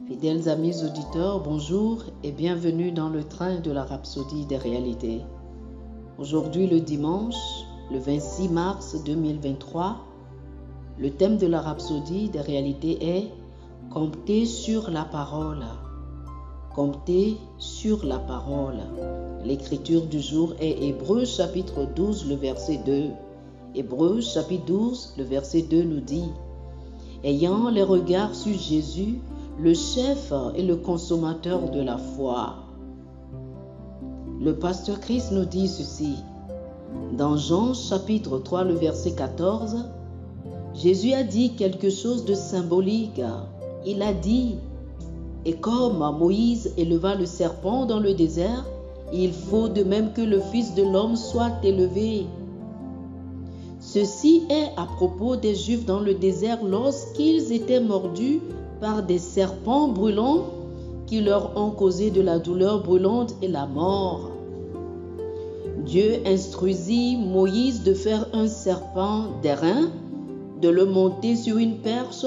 Fidèles amis auditeurs, bonjour et bienvenue dans le train de la Rhapsodie des réalités. Aujourd'hui le dimanche, le 26 mars 2023, le thème de la Rhapsodie des réalités est « Compter sur la parole ». Compter sur la parole. L'écriture du jour est Hébreux chapitre 12, le verset 2. Hébreux chapitre 12, le verset 2 nous dit « Ayant les regards sur Jésus, le chef et le consommateur de la foi. » Le pasteur Christ nous dit ceci. Dans Jean chapitre 3, le verset 14, Jésus a dit quelque chose de symbolique. Il a dit « Et comme Moïse éleva le serpent dans le désert, il faut de même que le Fils de l'homme soit élevé. » Ceci est à propos des Juifs dans le désert lorsqu'ils étaient mordus par des serpents brûlants qui leur ont causé de la douleur brûlante et la mort. Dieu instruisit Moïse de faire un serpent d'airain, de le monter sur une perche,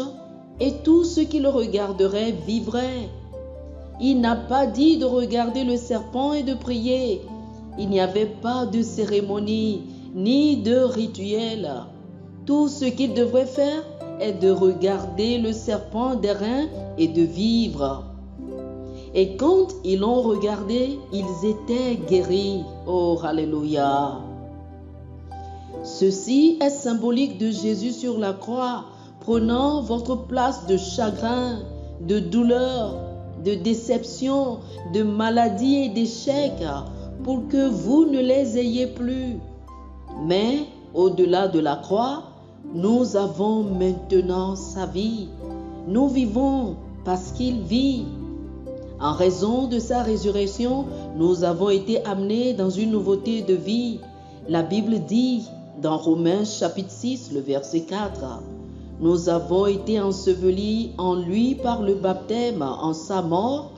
et tout ce qui le regarderait vivrait. Il n'a pas dit de regarder le serpent et de prier. Il n'y avait pas de cérémonie, ni de rituel. Tout ce qu'il devrait faire est de regarder le serpent d'airain et de vivre. Et quand ils l'ont regardé, ils étaient guéris. Oh, alléluia! Ceci est symbolique de Jésus sur la croix, prenant votre place de chagrin, de douleur, de déception, de maladie et d'échec, pour que vous ne les ayez plus. Mais au-delà de la croix, nous avons maintenant sa vie. Nous vivons parce qu'il vit. En raison de sa résurrection, nous avons été amenés dans une nouveauté de vie. La Bible dit dans Romains chapitre 6, le verset 4, « Nous avons été ensevelis en lui par le baptême en sa mort,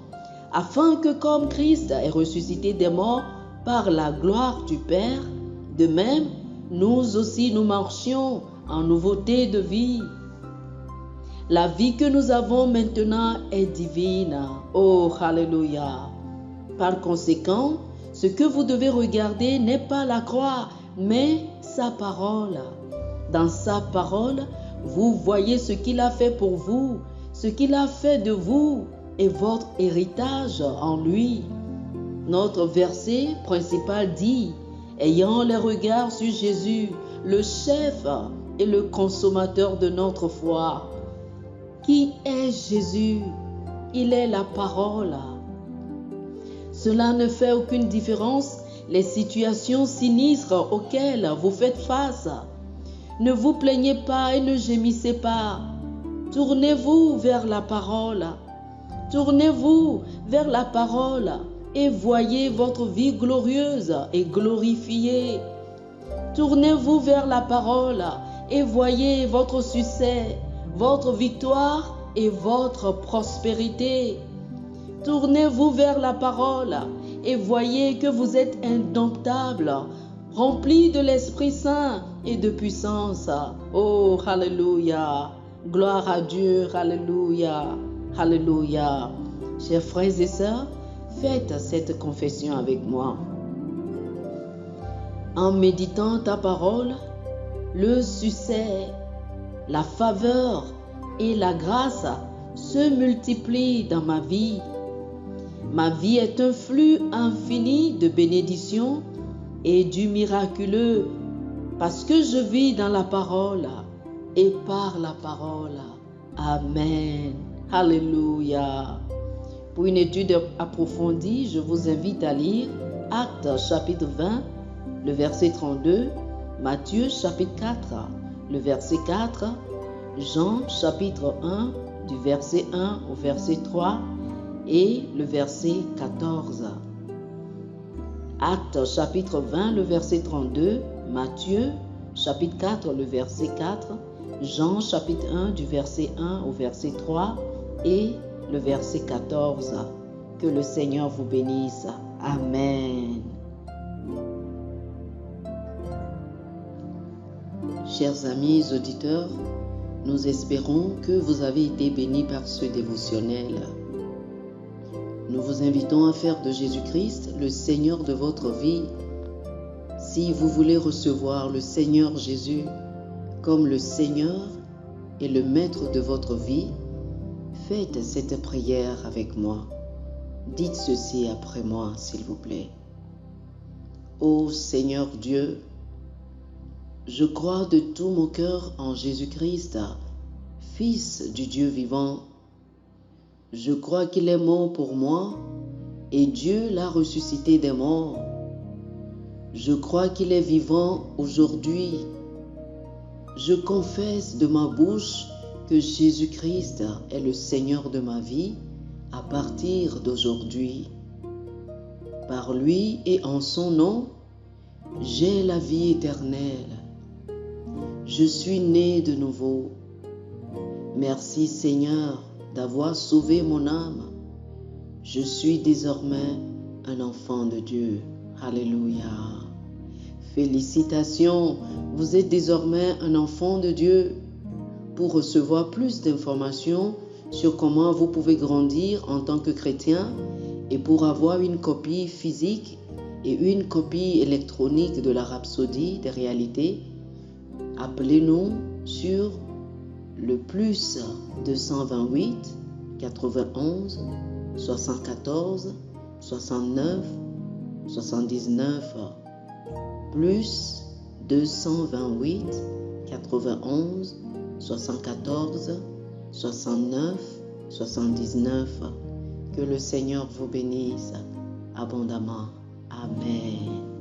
afin que comme Christ est ressuscité des morts par la gloire du Père, de même, nous aussi nous marchions en nouveauté de vie. » La vie que nous avons maintenant est divine. Oh, alléluia. Par conséquent, ce que vous devez regarder n'est pas la croix, mais sa parole. Dans sa parole, vous voyez ce qu'il a fait pour vous, ce qu'il a fait de vous et votre héritage en lui. Notre verset principal dit « Ayant les regards sur Jésus, le chef et le consommateur de notre foi. » Qui est Jésus? Il est la parole. Cela ne fait aucune différence les situations sinistres auxquelles vous faites face. Ne vous plaignez pas et ne gémissez pas. Tournez-vous vers la parole. Tournez-vous vers la parole et voyez votre vie glorieuse et glorifiée. Tournez-vous vers la parole et voyez votre succès, votre victoire et votre prospérité. Tournez-vous vers la parole et voyez que vous êtes indomptable, rempli de l'Esprit Saint et de puissance. Oh, alléluia! Gloire à Dieu, alléluia, alléluia. Chers frères et sœurs, faites cette confession avec moi. En méditant ta parole, le succès, la faveur et la grâce se multiplient dans ma vie. Ma vie est un flux infini de bénédictions et du miraculeux parce que je vis dans la parole et par la parole. Amen. Alléluia. Pour une étude approfondie, je vous invite à lire Actes chapitre 20, le verset 32, Matthieu chapitre 4, le verset 4, Jean chapitre 1, du verset 1 au verset 3 et le verset 14. Actes chapitre 20, le verset 32, Matthieu chapitre 4, le verset 4, Jean chapitre 1, du verset 1 au verset 3 et le verset 14. Que le Seigneur vous bénisse. Amen. Chers amis auditeurs, nous espérons que vous avez été bénis par ce dévotionnel. Nous vous invitons à faire de Jésus-Christ le Seigneur de votre vie. Si vous voulez recevoir le Seigneur Jésus comme le Seigneur et le Maître de votre vie, faites cette prière avec moi. Dites ceci après moi, s'il vous plaît. Ô Seigneur Dieu, je crois de tout mon cœur en Jésus-Christ, Fils du Dieu vivant. Je crois qu'il est mort pour moi et Dieu l'a ressuscité des morts. Je crois qu'il est vivant aujourd'hui. Je confesse de ma bouche que Jésus-Christ est le Seigneur de ma vie à partir d'aujourd'hui. Par lui et en son nom, j'ai la vie éternelle. Je suis né de nouveau. Merci Seigneur d'avoir sauvé mon âme. Je suis désormais un enfant de Dieu. Alléluia. Félicitations, vous êtes désormais un enfant de Dieu. Pour recevoir plus d'informations sur comment vous pouvez grandir en tant que chrétien et pour avoir une copie physique et une copie électronique de la Rhapsodie des réalités, appelez-nous sur le plus 228 91 74 69 79 plus 228 91 74 69 79. Que le Seigneur vous bénisse abondamment. Amen.